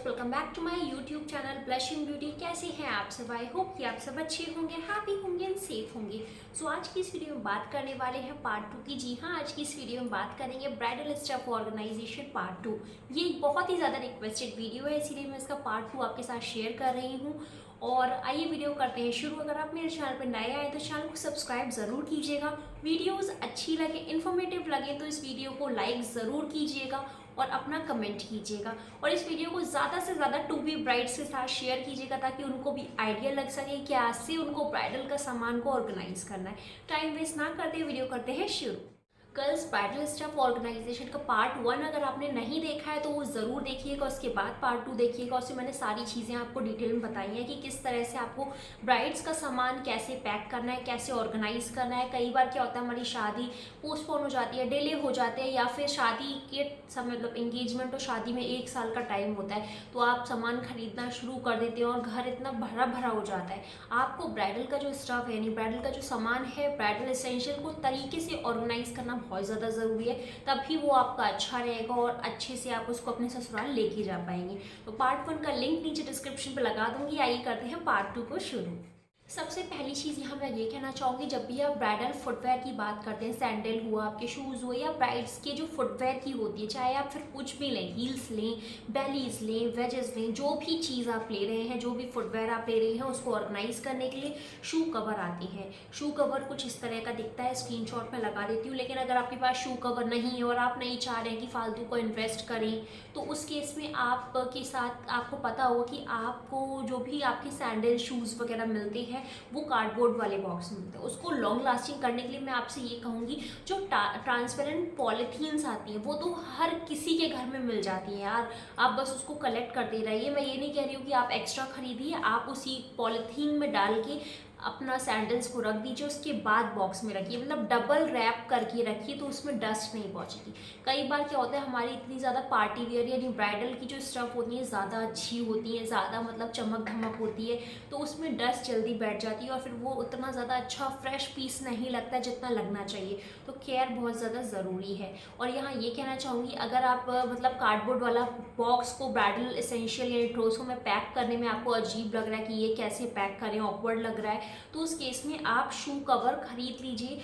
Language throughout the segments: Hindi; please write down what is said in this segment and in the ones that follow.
Welcome back to my YouTube channel blushing beauty. कैसे हैं आप सब? आई होप कि आप सब अच्छे होंगे, हैप्पी होंगे एंड सेफ होंगे। सो आज की इस वीडियो में बात करने वाले हैं पार्ट 2 की। जी हाँ, आज की इस वीडियो में बात करेंगे ब्राइडल स्टेप ऑर्गेनाइजेशन पार्ट 2। ये एक बहुत ही ज़्यादा रिक्वेस्टेड वीडियो है, इसीलिए मैं इसका पार्ट 2 आपके साथ शेयर कर रही हूँ। और आइए वीडियो करते हैं शुरू। अगर आप मेरे चैनल पर नए आए तो चैनल को सब्सक्राइब ज़रूर कीजिएगा। वीडियोस अच्छी लगे, इन्फॉर्मेटिव लगे तो इस वीडियो को लाइक ज़रूर कीजिएगा और अपना कमेंट कीजिएगा। और इस वीडियो को ज़्यादा से ज़्यादा टू बी ब्राइड्स के साथ शेयर कीजिएगा ताकि उनको भी आइडिया लग सके कि आज से उनको ब्राइडल का सामान को ऑर्गेनाइज करना है। टाइम वेस्ट ना करते वीडियो करते हैं शुरू। गर्ल्स ब्राइडल स्टफ ऑर्गेनाइजेशन का पार्ट 1 अगर आपने नहीं देखा है तो वो ज़रूर देखिएगा, उसके बाद पार्ट 2 देखिएगा। उसमें मैंने सारी चीज़ें आपको डिटेल में बताई हैं कि किस तरह से आपको ब्राइड्स का सामान कैसे पैक करना है, कैसे ऑर्गेनाइज करना है। कई बार क्या होता है, हमारी शादी पोस्टपोन हो जाती है, डिले हो जाते हैं, या फिर शादी के समय मतलब एंगेजमेंट और शादी में 1 साल का टाइम होता है, तो आप सामान खरीदना शुरू कर देते हैं और घर इतना भरा भरा हो जाता है। आपको ब्राइडल का जो स्टफ है यानी ब्राइडल का जो सामान है, ब्राइडल एसेंशियल को तरीके से ऑर्गेनाइज करना बहुत ज़्यादा ज़रूरी है, तभी वो आपका अच्छा रहेगा और अच्छे से आप उसको अपने ससुराल लेके जा पाएंगे। तो पार्ट 1 का लिंक नीचे डिस्क्रिप्शन पे लगा दूंगी। आइए करते हैं पार्ट 2 को शुरू। सबसे पहली चीज़ यहाँ मैं ये कहना चाहूँगी, जब भी आप ब्राइडल फुटवेयर की बात करते हैं, सैंडल हुआ, आपके शूज़ हुए, या ब्राइड्स के जो फुटवेयर की होती है, चाहे आप फिर कुछ भी लें, हील्स लें, बेलीज लें, वेजेस लें, जो भी चीज़ आप ले रहे हैं, जो भी फुटवेयर आप ले रहे हैं, उसको ऑर्गेनाइज करने के लिए शू कवर आती है। शू कवर कुछ इस तरह का दिखता है, स्क्रीनशॉट में लगा देती हूँ। लेकिन अगर आपके पास शू कवर नहीं है और आप नहीं चाह रहे हैं कि फालतू को इन्वेस्ट करें, तो उस केस में आपके साथ आपको पता होगा कि आपको जो भी आपके सैंडल शूज़ वगैरह मिलते हैं वो कार्डबोर्ड वाले बॉक्स में मिलते हैं। उसको लॉन्ग लास्टिंग करने के लिए मैं आपसे ये कहूँगी, जो ट्रांसपेरेंट पॉलीथीन्स आती हैं वो तो हर किसी के घर में मिल जाती हैं यार, आप बस उसको कलेक्ट करते रहिए। मैं ये नहीं कह रही हूँ कि आप एक्स्ट्रा खरीदिए, आप उसी पॉलीथीन में डाल के अपना सैंडल्स को रख दीजिए, उसके बाद बॉक्स में रखिए, मतलब डबल रैप करके रखिए तो उसमें डस्ट नहीं पहुंचेगी। कई बार क्या होता है, हमारी इतनी ज़्यादा पार्टी वेयर यानी ब्राइडल की जो स्टफ होती है ज़्यादा अच्छी होती है, ज़्यादा मतलब चमक धमक होती है, तो उसमें डस्ट जल्दी बैठ जाती है और फिर वो उतना ज़्यादा अच्छा फ्रेश पीस नहीं लगता जितना लगना चाहिए। तो केयर बहुत ज़्यादा ज़रूरी है। और यहाँ ये कहना चाहूँगी, अगर आप मतलब कार्डबोर्ड वाला बॉक्स को ब्राइडल एसेंशियल या ट्रोसो में पैक करने में आपको अजीब लग रहा है कि ये कैसे पैक करें, ऑकवर्ड लग रहा है, तो उस केस में आप शू कवर खरीद लीजिए।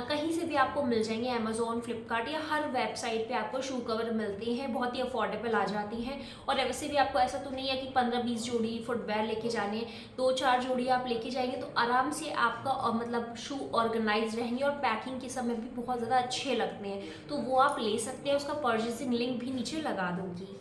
कहीं से भी आपको मिल जाएंगे, अमेजोन, फ्लिपकार्ट या हर वेबसाइट पे आपको शू कवर मिलते हैं, बहुत ही अफोर्डेबल आ जाती हैं। और वैसे भी आपको ऐसा तो नहीं है कि 15-20 जोड़ी फुटवेयर लेके जाने, 2-4 जोड़ी आप लेके जाएंगे तो आराम से आपका मतलब शू ऑर्गेनाइज रहेंगे और पैकिंग के समय भी बहुत ज़्यादा अच्छे लगते हैं, तो वो आप ले सकते हैं। उसका परचेसिंग लिंक भी नीचे लगा दूँगी।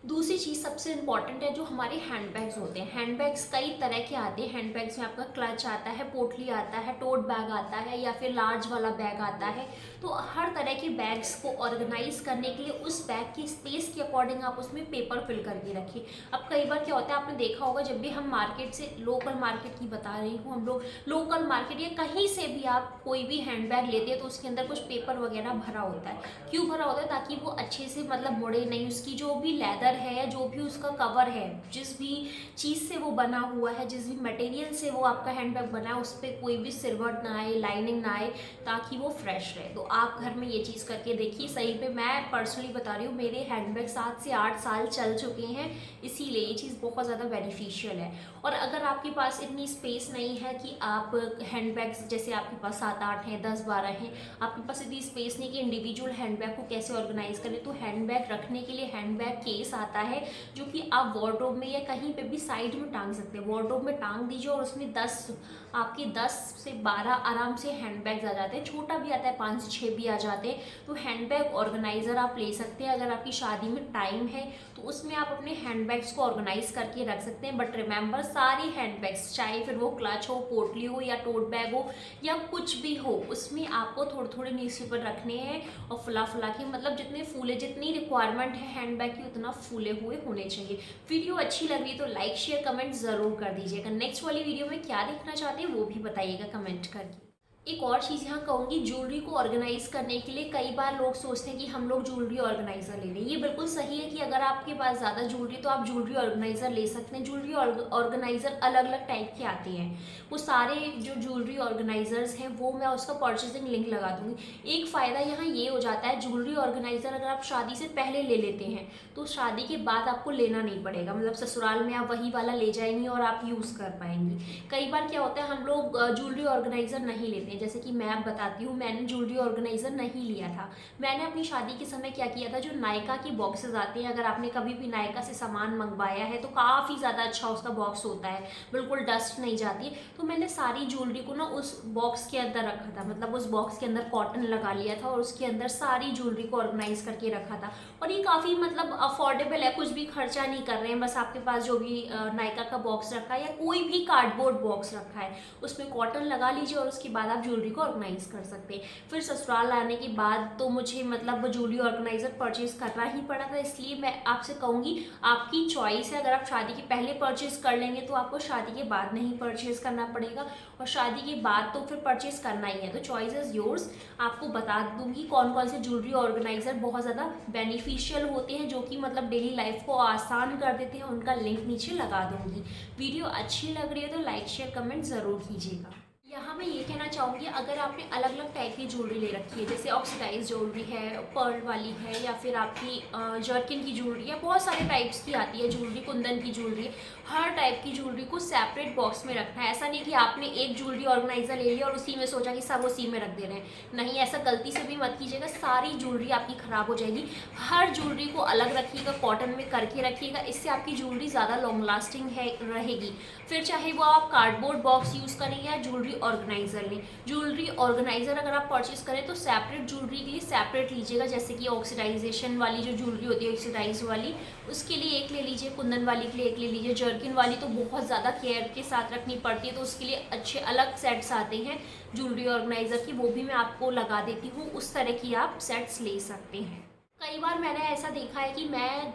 दूसरी चीज़ सबसे इम्पॉर्टेंट है जो हमारे हैंडबैग्स होते हैं। हैंडबैग्स कई तरह के आते हैं। हैंडबैग्स में आपका क्लच आता है, पोटली आता है, टोट बैग आता है, या फिर लार्ज वाला बैग आता है। तो हर तरह के बैग्स को ऑर्गेनाइज करने के लिए उस बैग की स्पेस के अकॉर्डिंग आप उसमें पेपर फिल करके रखिए। अब कई बार क्या होता है, आपने देखा होगा, जब भी हम मार्केट से, लोकल मार्केट की बता रही हूँ, हम लोग लोकल मार्केट या कहीं से भी आप कोई भी हैंडबैग लेते हैं तो उसके अंदर कुछ पेपर वगैरह भरा होता है। क्यों भरा होता है? ताकि वो अच्छे से मतलब मुड़े नहीं, उसकी जो भी लेदर है या जो भी उसका कवर है, जिस भी चीज़ से वो बना हुआ है, जिस भी मटेरियल से वो आपका हैंडबैग बना है, उस पर कोई भी सिरवट ना आए, लाइनिंग ना आए, ताकि वो फ्रेश रहे। तो आप घर में ये चीज़ करके देखिए। सही पे मैं पर्सनली बता रही हूँ, मेरे हैंडबैग 7 से 8 साल चल चुके हैं, इसीलिए ये चीज़ बहुत ज़्यादा बेनिफिशियल है। और अगर आपके पास इतनी स्पेस नहीं है कि आप हैंडबैग्स, जैसे आपके पास 7-8 हैं, 10-12 हैं, आपके पास इतनी स्पेस नहीं कि इंडिविजुअल हैंडबैग को कैसे ऑर्गेनाइज करें, तो हैंडबैग रखने के लिए हैंडबैग केस आता है जो कि आप वार्डरोब में या कहीं पे भी साइड में टांग सकते हैं। वार्डरोब में टांग दीजिए और उसमें 10 से 12 आराम से हैंडबैग्स आ जाते हैं। छोटा भी आता है, 5 से 6 भी आ जाते हैं। तो हैंडबैग ऑर्गेनाइजर आप ले सकते हैं। अगर आपकी शादी में टाइम है तो उसमें आप अपने हैंडबैग्स को ऑर्गेनाइज करके रख सकते हैं। बट रिमेंबर, सारी हैंडबैग्स, चाहे फिर वो क्लच हो, पोटली हो या टोट बैग हो या कुछ भी हो, उसमें आपको थोड़े थोड़े न्यूज़पेपर रखने हैं और फुला फुला के, मतलब जितने फूले, जितनी रिक्वायरमेंट है हैंडबैग की उतना फूले हुए होने चाहिए। वीडियो अच्छी लग रही तो लाइक शेयर कमेंट ज़रूर कर दीजिएगा। नेक्स्ट वाली वीडियो में क्या देखना चाहते हैं वो भी बताइएगा कमेंट करके। एक और चीज़ यहाँ कहूँगी, ज्वेलरी को ऑर्गेनाइज करने के लिए कई बार लोग सोचते हैं कि हम लोग ज्वेलरी ऑर्गेनाइज़र ले लें। ये बिल्कुल सही है कि अगर आपके पास ज़्यादा ज्वेलरी तो आप ज्वेलरी ऑर्गेनाइज़र ले सकते हैं। ज्वेलरी ऑर्गेनाइज़र अलग अलग टाइप के आते हैं। वो सारे जो ज्वेलरी ऑर्गेनाइज़र्स हैं वो मैं उसका परचेसिंग लिंक लगा दूँगी। एक फ़ायदा यहाँ ये हो जाता है, ज्वेलरी ऑर्गेनाइज़र अगर आप शादी से पहले ले लेते हैं तो शादी के बाद आपको लेना नहीं पड़ेगा। मतलब ससुराल में आप वही वाला ले जाएंगी और आप यूज़ कर पाएंगी। कई बार क्या होता है, हम लोग ज्वेलरी ऑर्गेनाइज़र नहीं लेते हैं। जैसे कि मैं आप बताती हूँ, मैंने ज्वेलरी ऑर्गेनाइज़र नहीं लिया था। मैंने अपनी शादी के समय क्या किया था, जो नायका की बॉक्सेस आते हैं, अगर आपने कभी भी नायका से सामान मंगवाया है तो काफ़ी ज़्यादा अच्छा उसका बॉक्स होता है, बिल्कुल डस्ट नहीं जाती। तो मैंने सारी ज्वेलरी को ना उस बॉक्स के अंदर रखा था। मतलब उस बॉक्स के अंदर कॉटन लगा लिया था और उसके अंदर सारी ज्वेलरी को ऑर्गेनाइज करके रखा था। और ये काफ़ी मतलब अफोर्डेबल है, कुछ भी खर्चा नहीं कर रहे हैं। बस आपके पास जो भी नायका का बॉक्स रखा है या कोई भी कार्डबोर्ड बॉक्स रखा है, उसमें कॉटन लगा लीजिए और उसके बाद आप ज्वेलरी को ऑर्गेनाइज कर सकते हैं। फिर ससुराल आने के बाद तो मुझे मतलब ज्वेलरी ऑर्गेनाइजर परचेज करना ही पड़ा था। इसलिए मैं आपसे कहूँगी, आपकी चॉइस है। अगर आप शादी के पहले परचेज कर लेंगे तो आपको शादी के बाद नहीं परचेज करना पड़ेगा, और शादी के बाद तो फिर परचेज करना ही है। तो चॉइस इज योर्स। आपको बता दूंगी कौन कौन से ज्वेलरी ऑर्गेनाइजर बहुत ज़्यादा बेनिफिशियल होते हैं, जो कि मतलब डेली लाइफ को आसान कर देते हैं। उनका लिंक नीचे लगा दूंगी। वीडियो अच्छी लग रही है तो लाइक शेयर कमेंट ज़रूर कीजिएगा। यहाँ मैं ये कहना चाहूँगी, अगर आपने अलग अलग टाइप की ज्वेलरी ले रखी है, जैसे ऑक्सीडाइज ज्वेलरी है, पर्ल वाली है, या फिर आपकी जर्किन की ज्वेलरी है, बहुत सारे टाइप्स की आती है ज्वेलरी, कुंदन की ज्वेलरी, हर टाइप की ज्वेलरी को सेपरेट बॉक्स में रखना है। ऐसा नहीं कि आपने एक ज्वेलरी ऑर्गेनाइजर ले लिया और उसी में सोचा कि सब उसी में रख दे रहे हैं। नहीं, ऐसा गलती से भी मत कीजिएगा, सारी ज्वेलरी आपकी ख़राब हो जाएगी। हर ज्वेलरी को अलग रखिएगा, कॉटन में करके रखिएगा, इससे आपकी ज्वेलरी ज़्यादा लॉन्ग लास्टिंग है रहेगी। फिर चाहे वो आप कार्डबोर्ड बॉक्स यूज़ करें या ज्वेलरी ऑर्गेनाइजर लें। ज्वेलरी ऑर्गेनाइजर अगर आप परचेज करें तो सेपरेट ज्वेलरी के लिए सेपरेट लीजिएगा। जैसे कि ऑक्सीडाइजेशन वाली जो ज्वेलरी होती है, ऑक्सीडाइज वाली, उसके लिए एक ले लीजिए, कुंदन वाली के लिए एक ले लीजिए। जर्किन वाली तो बहुत ज़्यादा केयर के साथ रखनी पड़ती है, तो उसके लिए अच्छे अलग सेट्स आते हैं ज्वेलरी ऑर्गेनाइजर की, वो भी मैं आपको लगा देती हूँ। उस तरह की आप सेट्स ले सकते हैं। कई बार मैंने ऐसा देखा है कि मैं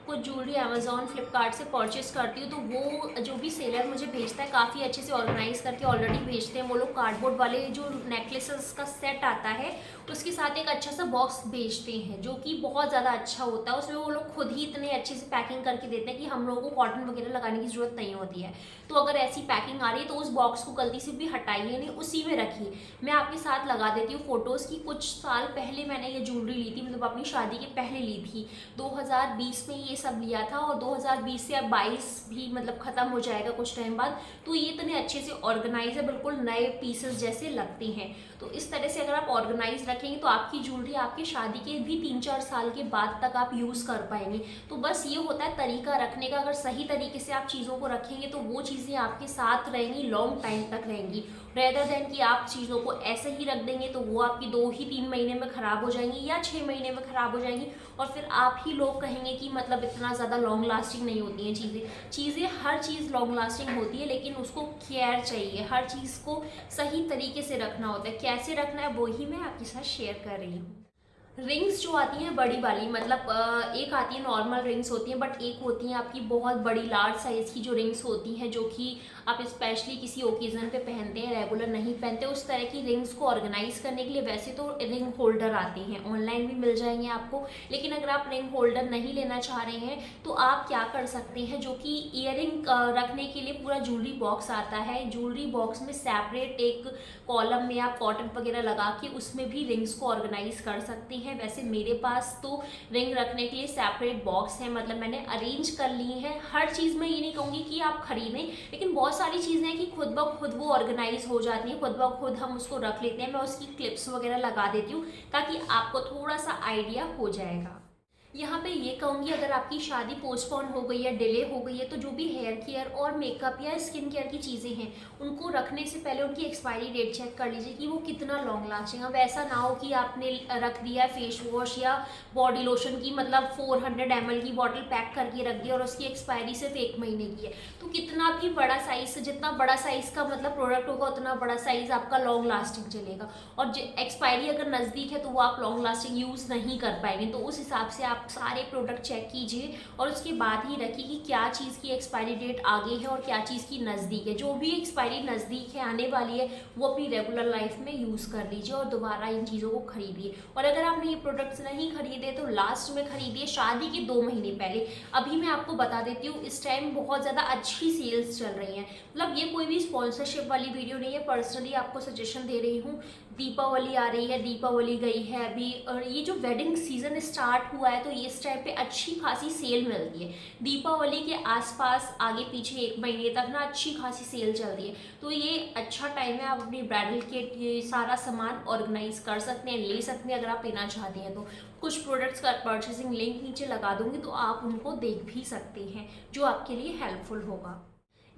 कुछ ज्वेलरी अमेजोन फ्लिपकार्ट से परचेस करती हूँ, तो वो जो भी सेलर मुझे भेजता है काफ़ी अच्छे से ऑर्गेनाइज करके ऑलरेडी भेजते हैं। वो लोग कार्डबोर्ड वाले जो नेकलेसेस का सेट आता है उसके साथ एक अच्छा सा बॉक्स भेजते हैं, जो कि बहुत ज़्यादा अच्छा होता है। उसमें वो लोग खुद ही इतने अच्छे से पैकिंग करके देते हैं कि हम लोगों को कॉटन वगैरह लगाने की ज़रूरत नहीं होती है। तो अगर ऐसी पैकिंग आ रही है तो उस बॉक्स को गलती से भी हटाइए नहीं, उसी में रखिए। मैं आपके साथ लगा देती हूँ फ़ोटोज़ की। कुछ साल पहले मैंने ये ज्वेलरी ली थी, मतलब अपनी शादी के पहले ली थी। 2020 में ये सब लिया था, और 2020 से अब 22 भी मतलब ख़त्म हो जाएगा कुछ टाइम बाद। तो ये इतने अच्छे से ऑर्गेनाइज है, बिल्कुल नए पीसेस जैसे लगते हैं। तो इस तरह से अगर आप ऑर्गेनाइज रखेंगे तो आपकी ज्वेलरी आपकी शादी के भी 3-4 साल के बाद तक आप यूज़ कर पाएंगे। तो बस ये होता है तरीका रखने का। अगर सही तरीके से आप चीज़ों को रखेंगे तो वो चीज़ें आपके साथ रहेंगी, लॉन्ग टाइम तक रहेंगी, रेदर देन कि आप चीज़ों को ऐसे ही रख देंगे तो वो आपकी 2 ही 3 महीने में ख़राब हो जाएंगी या 6 महीने में ख़राब हो जाएंगी। और फिर आप ही लोग कहेंगे कि मतलब इतना ज़्यादा लॉन्ग लास्टिंग नहीं होती हैं चीज़ें। हर चीज़ लॉन्ग लास्टिंग होती है, लेकिन उसको केयर चाहिए। हर चीज़ को सही तरीके से रखना होता है। कैसे रखना है वो ही मैं आपके साथ शेयर कर रही हूँ। रिंग्स जो आती हैं बड़ी वाली, मतलब एक आती है नॉर्मल रिंग्स होती हैं, बट एक होती हैं आपकी बहुत बड़ी लार्ज साइज़ की जो रिंग्स होती हैं, जो कि आप स्पेशली किसी ओकेज़न पे पहनते हैं, रेगुलर नहीं पहनते। उस तरह की रिंग्स को ऑर्गेनाइज करने के लिए वैसे तो रिंग होल्डर आते हैं, ऑनलाइन भी मिल जाएंगे आपको। लेकिन अगर आप रिंग होल्डर नहीं लेना चाह रहे हैं तो आप क्या कर सकते हैं, जो कि ईयरिंग रखने के लिए पूरा ज्वेलरी बॉक्स आता है। ज्वेलरी बॉक्स में सेपरेट एक कॉलम में आप कॉटन वगैरह लगा के उसमें भी रिंग्स को ऑर्गेनाइज कर सकते हैं। वैसे मेरे पास तो रिंग रखने के लिए सेपरेट बॉक्स है, मतलब मैंने अरेंज कर ली है। हर चीज़ में ये नहीं कहूँगी कि आप खरीदें, लेकिन बहुत सारी चीज़ें हैं कि खुद ब खुद वो ऑर्गेनाइज हो जाती हैं, खुद ब खुद हम उसको रख लेते हैं। मैं उसकी क्लिप्स वगैरह लगा देती हूँ ताकि आपको थोड़ा सा आइडिया हो जाएगा। यहाँ पे ये कहूँगी, अगर आपकी शादी पोस्टपोन हो गई है, डिले हो गई है, तो जो भी हेयर केयर और मेकअप या स्किन केयर की चीज़ें हैं उनको रखने से पहले उनकी एक्सपायरी डेट चेक कर लीजिए कि वो कितना लॉन्ग लास्टिंग। अब ऐसा ना हो कि आपने रख दिया फेस वॉश या बॉडी लोशन की मतलब 400 ml की बॉटल पैक करके रख दी और उसकी एक्सपायरी सिर्फ 1 महीने की है। तो कितना भी बड़ा साइज़, जितना बड़ा साइज़ का मतलब प्रोडक्ट होगा उतना बड़ा साइज़ आपका लॉन्ग लास्टिंग चलेगा। और एक्सपायरी अगर नज़दीक है तो वो आप लॉन्ग लास्टिंग यूज़ नहीं कर पाएंगे। तो उस हिसाब से आप आप सारे प्रोडक्ट चेक कीजिए और उसके बाद ही रखिए कि क्या चीज़ की एक्सपायरी डेट आगे है और क्या चीज़ की नज़दीक है। जो भी एक्सपायरी नज़दीक है, आने वाली है, वो अपनी रेगुलर लाइफ में यूज़ कर लीजिए और दोबारा इन चीज़ों को खरीदिए। और अगर आपने ये प्रोडक्ट्स नहीं खरीदे तो लास्ट में खरीदिए, शादी के 2 महीने पहले। अभी मैं आपको बता देती हूँ, इस टाइम बहुत ज़्यादा अच्छी सेल्स चल रही हैं। मतलब ये कोई भी स्पॉन्सरशिप वाली वीडियो नहीं है, पर्सनली आपको सजेशन दे रही हूँ। दीपावली आ रही है, दीपावली गई है अभी, और ये जो वेडिंग सीजन स्टार्ट हुआ है तो ये इस टाइम पे अच्छी खासी सेल मिलती है। दीपावली के आसपास आगे पीछे 1 महीने तक ना अच्छी खासी सेल चल रही है, तो ये अच्छा टाइम है। आप अपनी ब्राइडल किट ये सारा सामान ऑर्गेनाइज कर सकते हैं, ले सकते हैं अगर आप लेना चाहते हैं तो। कुछ प्रोडक्ट्स का परचेसिंग लिंक नीचे लगा दूंगी, तो आप उनको देख भी सकते हैं, जो आपके लिए हेल्पफुल होगा।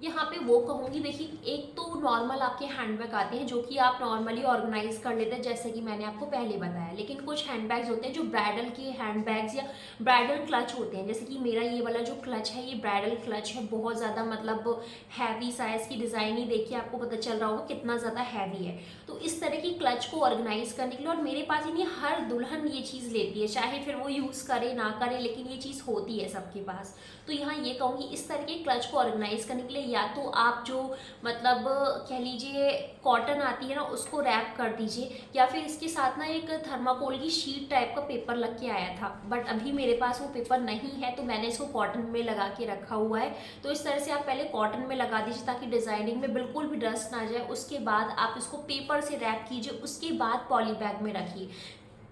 यहाँ पे वो कहूँगी, देखिए एक तो नॉर्मल आपके हैंडबैग आते हैं जो कि आप नॉर्मली ऑर्गेनाइज कर लेते हैं, जैसे कि मैंने आपको पहले बताया। लेकिन कुछ हैंडबैग्स होते हैं जो ब्राइडल के हैंडबैग्स या ब्राइडल क्लच होते हैं, जैसे कि मेरा ये वाला जो क्लच है ये ब्राइडल क्लच है, बहुत ज़्यादा मतलब हैवी साइज़ की डिज़ाइन ही देखिए, आपको पता चल रहा होगा कितना ज़्यादा हैवी है। तो इस तरह की क्लच को ऑर्गेनाइज करने के लिए, और मेरे पास ही नहीं हर दुल्हन ये चीज़ लेती है, चाहे फिर वो यूज़ करे ना करे, लेकिन ये चीज़ होती है सबके पास। तो यहाँ ये कहूँगी, इस तरह के क्लच को ऑर्गेनाइज करने के लिए या तो आप जो मतलब कह लीजिए कॉटन आती है ना, उसको रैप कर दीजिए, या फिर इसके साथ ना एक थर्माकोल की शीट टाइप का पेपर लग के आया था, बट अभी मेरे पास वो पेपर नहीं है तो मैंने इसको कॉटन में लगा के रखा हुआ है। तो इस तरह से आप पहले कॉटन में लगा दीजिए ताकि डिज़ाइनिंग में बिल्कुल भी डस्ट ना जाए। उसके बाद आप इसको पेपर से रैप कीजिए, उसके बाद पॉली बैग में रखिए।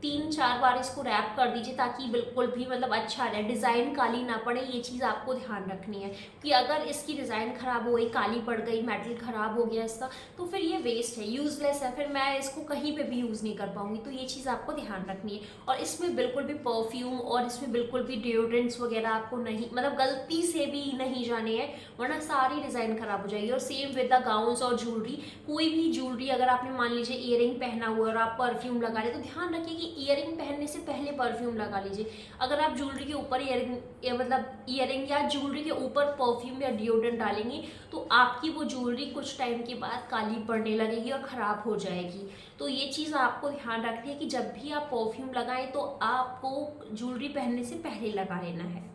3-4 बार इसको रैप कर दीजिए ताकि बिल्कुल भी मतलब अच्छा रहे, डिज़ाइन काली ना पड़े, ये चीज़ आपको ध्यान रखनी है कि अगर इसकी डिज़ाइन ख़राब हो गई, काली पड़ गई, मेटल ख़राब हो गया इसका, तो फिर ये वेस्ट है, यूज़लेस है, फिर मैं इसको कहीं पे भी यूज़ नहीं कर पाऊँगी। तो ये चीज़ आपको ध्यान रखनी है। और इसमें बिल्कुल भी परफ्यूम और इसमें बिल्कुल भी डिओड्रेंट्स वगैरह आपको नहीं, मतलब गलती से भी नहीं जाने हैं, वरना सारी डिज़ाइन ख़राब हो जाएगी। और सेम विद द गाउन्स और ज्वेलरी, कोई भी ज्वेलरी अगर आपने मान लीजिए ईयरिंग पहना हुआ और आप परफ्यूम लगा रहे, तो ध्यान रखिए कि ईयरिंग पहनने से पहले परफ्यूम लगा लीजिए। अगर आप ज्वेलरी के ऊपर ईयरिंग मतलब ईयरिंग या ज्वेलरी के ऊपर परफ्यूम या डिओड्रेंट डालेंगे तो आपकी वो ज्वेलरी कुछ टाइम के बाद काली पड़ने लगेगी और ख़राब हो जाएगी। तो ये चीज़ आपको ध्यान रखनी है कि जब भी आप परफ्यूम लगाएं तो आपको ज्वेलरी पहनने से पहले लगा लेना है।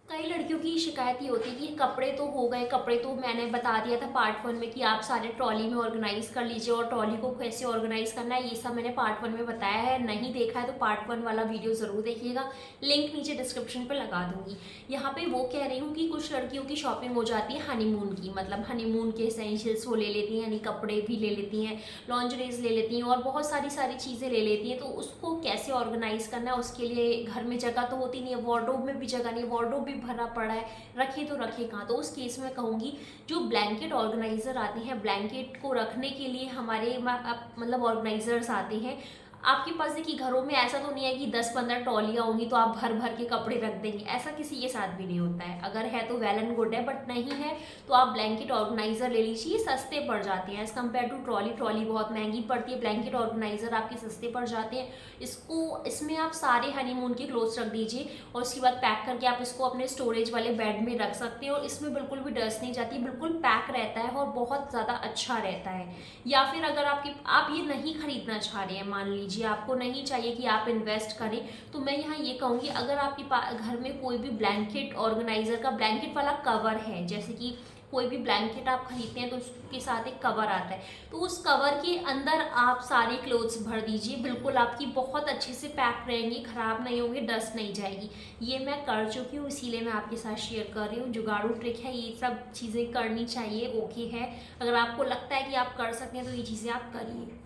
कई लड़कियों की शिकायत ये होती है कि कपड़े तो हो गए, कपड़े तो मैंने बता दिया था पार्ट 1 में कि आप सारे ट्रॉली में ऑर्गेनाइज कर लीजिए, और ट्रॉली को कैसे ऑर्गेनाइज करना है ये सब मैंने पार्ट 1 में बताया है। नहीं देखा है तो पार्ट 1 वाला वीडियो ज़रूर देखिएगा, लिंक नीचे डिस्क्रिप्शन पर लगा दूंगी। यहाँ पे वो कह रही हूँ कि कुछ लड़कियों की शॉपिंग हो जाती है हनीमून की, मतलब हनीमून के एसेंशियल्स वो ले लेती हैं, यानी कपड़े भी ले लेती हैं, लॉन्जरीज ले लेती हैं और बहुत सारी चीज़ें ले लेती हैं। तो उसको कैसे ऑर्गेनाइज करना है, उसके लिए घर में जगह तो होती नहीं है, वार्डरोब में भी जगह नहीं है, वार्डरोब भी भरा पड़ा है, रखे तो रखे कहाँ। तो उस केस में कहूँगी जो ब्लैंकेट ऑर्गेनाइज़र आते हैं, ब्लैंकेट को रखने के लिए हमारे मतलब ऑर्गेनाइजर्स आते हैं। आपके पास देखिए घरों में ऐसा तो नहीं है कि 10-15 ट्रॉलियाँ होंगी तो आप भर भर के कपड़े रख देंगे, ऐसा किसी के साथ भी नहीं होता है। अगर है तो वेल एंड गुड है, बट नहीं है तो आप ब्लैंकेट ऑर्गेनाइजर ले लीजिए, सस्ते पड़ जाते हैं as compared to trolley. Trolley बहुत महंगी पड़ती है, ब्लैंकेट ऑर्गेनाइजर आपके सस्ते पड़ जाते हैं। इसमें आप सारे हनीमून के क्लोथ्स रख दीजिए और उसके बाद पैक करके आप इसको अपने स्टोरेज वाले बेड में रख सकते हैं, और इसमें बिल्कुल भी डस्ट नहीं जाती, बिल्कुल पैक रहता है और बहुत ज़्यादा अच्छा रहता है। या फिर अगर आप ये नहीं खरीदना चाह रहे हैं, मान लीजिए आपको नहीं चाहिए कि आप इन्वेस्ट करें, तो मैं यहाँ ये कहूँगी अगर आपके घर में कोई भी ब्लैंकेट ऑर्गेनाइजर का ब्लैंकेट वाला कवर है, जैसे कि कोई भी ब्लैंकेट आप खरीदते हैं तो उसके साथ एक कवर आता है, तो उस कवर के अंदर आप सारे क्लोथ्स भर दीजिए, बिल्कुल आपकी बहुत अच्छे से पैक रहेंगी, ख़राब नहीं होंगे, डस्ट नहीं जाएगी। ये मैं कर चुकी हूँ, इसीलिए मैं आपके साथ शेयर कर रही हूँ। जुगाड़ू ट्रिक है, ये सब चीज़ें करनी चाहिए, ओके है। अगर आपको लगता है कि आप कर सकते हैं तो ये चीज़ें आप करिए।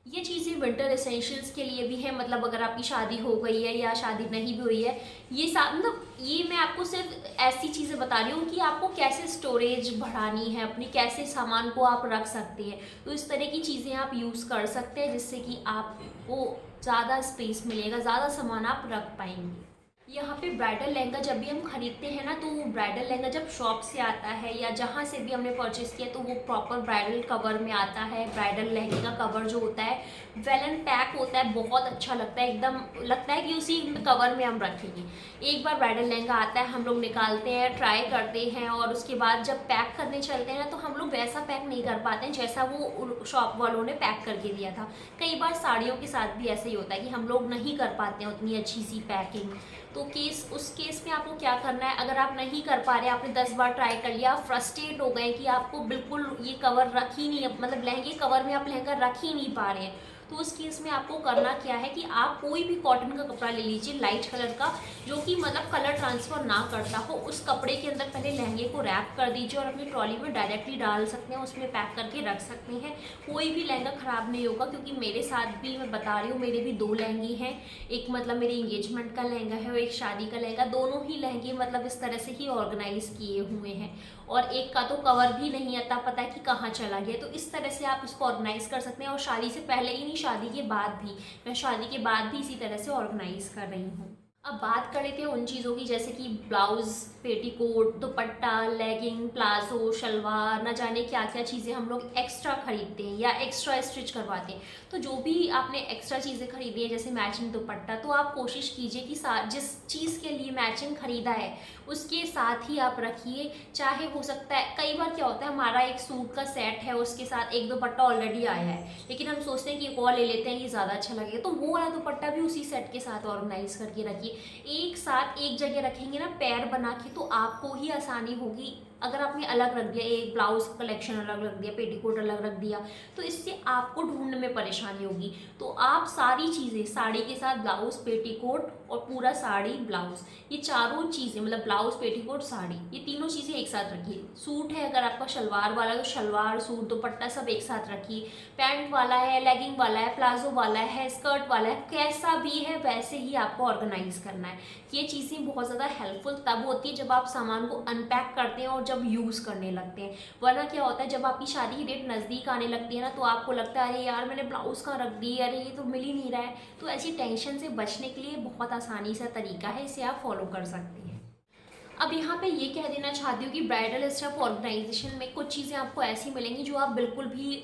ये चीज़ें विंटर एसेंशियल्स के लिए भी है, मतलब अगर आपकी शादी हो गई है या शादी नहीं भी हुई है, ये मतलब ये मैं आपको सिर्फ ऐसी चीज़ें बता रही हूँ कि आपको कैसे स्टोरेज बढ़ानी है अपनी, कैसे सामान को आप रख सकते हैं। तो इस तरह की चीज़ें आप यूज़ कर सकते हैं जिससे कि आपको ज़्यादा स्पेस मिलेगा, ज़्यादा सामान आप रख पाएंगे। यहाँ पे ब्राइडल लहंगा जब भी हम खरीदते हैं ना, तो वो ब्राइडल लहंगा जब शॉप से आता है या जहाँ से भी हमने परचेज़ किया, तो वो प्रॉपर ब्राइडल कवर में आता है। ब्राइडल लहंगे का कवर जो होता है वेल एंड पैक होता है, बहुत अच्छा लगता है, एकदम लगता है कि उसी कवर में हम रखेंगे। एक बार ब्राइडल लहंगा आता है, हम लोग निकालते हैं, ट्राई करते हैं, और उसके बाद जब पैक करने चलते हैं ना, तो हम लोग वैसा पैक नहीं कर पाते हैं जैसा वो शॉप वालों ने पैक करके दिया था। कई बार साड़ियों के साथ भी ऐसा ही होता है कि हम लोग नहीं कर पाते हैं उतनी अच्छी सी पैकिंग। तो उस केस में आपको क्या करना है, अगर आप नहीं कर पा रहे, आपने 10 बार ट्राई कर लिया, आप फ्रस्ट्रेट हो गए कि आपको बिल्कुल ये कवर रख ही नहीं, मतलब लहंगे कवर में आप लहंगा रख ही नहीं पा रहे हैं, तो उस केस में आपको करना क्या है कि आप कोई भी कॉटन का कपड़ा ले लीजिए, लाइट कलर का, जो कि मतलब कलर ट्रांसफ़र ना करता हो। उस कपड़े के अंदर पहले लहंगे को रैप कर दीजिए और अपनी ट्रॉली में डायरेक्टली डाल सकते हैं, उसमें पैक करके रख सकते हैं। कोई भी लहंगा ख़राब नहीं होगा, क्योंकि मेरे साथ भी, मैं बता रही हूँ, मेरे भी 2 लहंगे हैं। एक मतलब मेरे इंगेजमेंट का लहंगा है और एक शादी का लहंगा। दोनों ही लहंगे मतलब इस तरह से ही ऑर्गेनाइज़ किए हुए हैं, और एक का तो कवर भी नहीं आता पता है कि कहाँ चला गया। तो इस तरह से आप इसको ऑर्गेनाइज़ कर सकते हैं, और शादी से पहले ही नहीं, शादी के बाद भी। मैं शादी के बाद भी इसी तरह से ऑर्गेनाइज़ कर रही हूँ। अब बात कर लेते हैं उन चीज़ों की, जैसे कि blouse, petticoat, dupatta, legging, palazzo, salwar, न जाने क्या क्या चीज़ें हम लोग एक्स्ट्रा खरीदते हैं या एक्स्ट्रा स्टिच करवाते हैं। तो जो भी आपने एक्स्ट्रा चीज़ें खरीदी है, जैसे मैचिंग दुपट्टा, तो आप कोशिश कीजिए कि जिस चीज़ के लिए मैचिंग खरीदा है उसके साथ ही आप रखिए। चाहे हो सकता है, कई बार क्या होता है, हमारा एक सूट का सेट है, उसके साथ एक दुपट्टा ऑलरेडी आया है, लेकिन हम सोचते हैं कि एक और ले लेते हैं, ये ज़्यादा अच्छा लगेगा, तो वो वाला दुपट्टा भी उसी सेट के साथ ऑर्गेनाइज करके रखिए। एक साथ एक जगह रखेंगे ना पैर बना के, तो आपको ही आसानी होगी। अगर आपने अलग रख दिया, एक ब्लाउज कलेक्शन अलग रख दिया, पेटीकोट अलग रख दिया, तो इससे आपको ढूंढने में परेशानी होगी। तो आप सारी चीज़ें, साड़ी के साथ ब्लाउज, पेटीकोट और पूरा साड़ी ब्लाउज, ये चारों चीज़ें, मतलब ब्लाउज, पेटीकोट, साड़ी, ये तीनों चीज़ें एक साथ रखिए। सूट है अगर आपका शलवार वाला, तो शलवार, सूट, दुपट्टा सब एक साथ रखिए। पैंट वाला है, लेगिंग वाला है, प्लाजो वाला है, स्कर्ट वाला है, कैसा भी है वैसे ही आपको ऑर्गेनाइज करना है। ये चीज़ें बहुत ज़्यादा हेल्पफुल तब होती है जब आप सामान को अनपैक करते हैं और जब यूज़ करने लगते हैं। वरना क्या होता है, जब आपकी शादी की डेट नज़दीक आने लगती है ना, तो आपको लगता है अरे यार मैंने ब्लाउज़ कहाँ रख दी, अरे ये तो मिल ही नहीं रहा है। तो ऐसी टेंशन से बचने के लिए बहुत आसानी सा तरीका है, इसे आप फॉलो कर सकते हैं। अब यहाँ पे ये कह देना चाहती हूँ कि ब्राइडल स्टफ ऑर्गेनाइजेशन में कुछ चीज़ें आपको ऐसी मिलेंगी जो आप बिल्कुल भी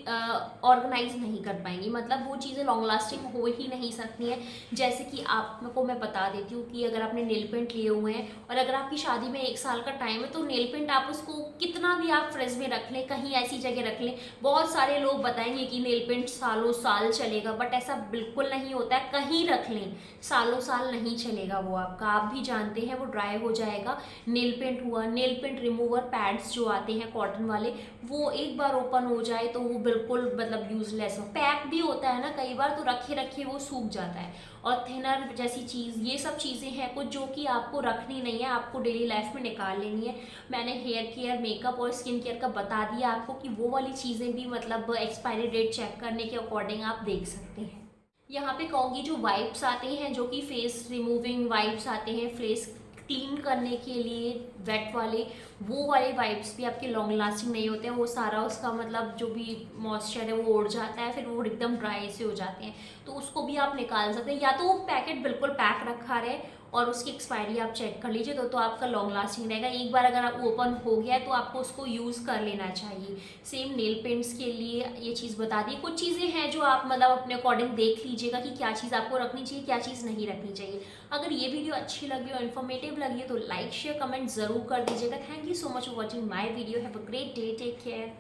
ऑर्गेनाइज नहीं कर पाएंगी, मतलब वो चीज़ें लॉन्ग लास्टिंग हो ही नहीं सकती हैं। जैसे कि आपको मैं बता देती हूँ कि अगर आपने नेल पेंट लिए हुए हैं और अगर आपकी शादी में 1 साल का टाइम है, तो नेल पेंट आप उसको कितना भी आप फ्रिज में रख लें, कहीं ऐसी जगह रख लें, बहुत सारे लोग बताएंगे कि नेल पेंट सालों साल चलेगा, बट ऐसा बिल्कुल नहीं होता है। कहीं रख लें, सालों साल नहीं चलेगा वो आपका, आप भी जानते हैं, वो ड्राई हो जाएगा। नेल पेंट हुआ, नेल पेंट रिमूवर पैड्स जो आते हैं कॉटन वाले, वो एक बार ओपन हो जाए तो वो बिल्कुल मतलब यूजलेस हो। पैक भी होता है ना कई बार, तो रखे रखे वो सूख जाता है। और थिनर जैसी चीज़, ये सब चीज़ें हैं कुछ जो कि आपको रखनी नहीं है, आपको डेली लाइफ में निकाल लेनी है। मैंने हेयर केयर, मेकअप और स्किन केयर का बता दिया आपको कि वो वाली चीज़ें भी मतलब एक्सपायरी डेट चेक करने के अकॉर्डिंग आप देख सकते हैं। यहाँ पे कहूँगी जो वाइप्स आते हैं, जो कि फेस रिमूविंग वाइप्स आते हैं, फेस क्लीन करने के लिए वेट वाले, वो वाले वाइप्स भी आपके लॉन्ग लास्टिंग नहीं होते हैं। वो सारा उसका मतलब जो भी मॉइस्चर है वो उड़ जाता है, फिर वो एकदम ड्राई से हो जाते हैं, तो उसको भी आप निकाल सकते हैं। या तो वो पैकेट बिल्कुल पैक रखा रहे और उसकी एक्सपायरी आप चेक कर लीजिए, तो आपका लॉन्ग लास्टिंग रहेगा। एक बार अगर आप ओपन हो गया है तो आपको उसको यूज़ कर लेना चाहिए। सेम नेल पेंट्स के लिए ये चीज़ बता दी। कुछ चीज़ें हैं जो आप मतलब अपने अकॉर्डिंग देख लीजिएगा कि क्या चीज़ आपको रखनी चाहिए, क्या चीज़ नहीं रखनी चाहिए। अगर ये वीडियो अच्छी लगी और इन्फॉर्मेटिव लगी है तो लाइक शेयर कमेंट ज़रूर कर दीजिएगा। Thank you so much for watching my video. Have a great day, take care.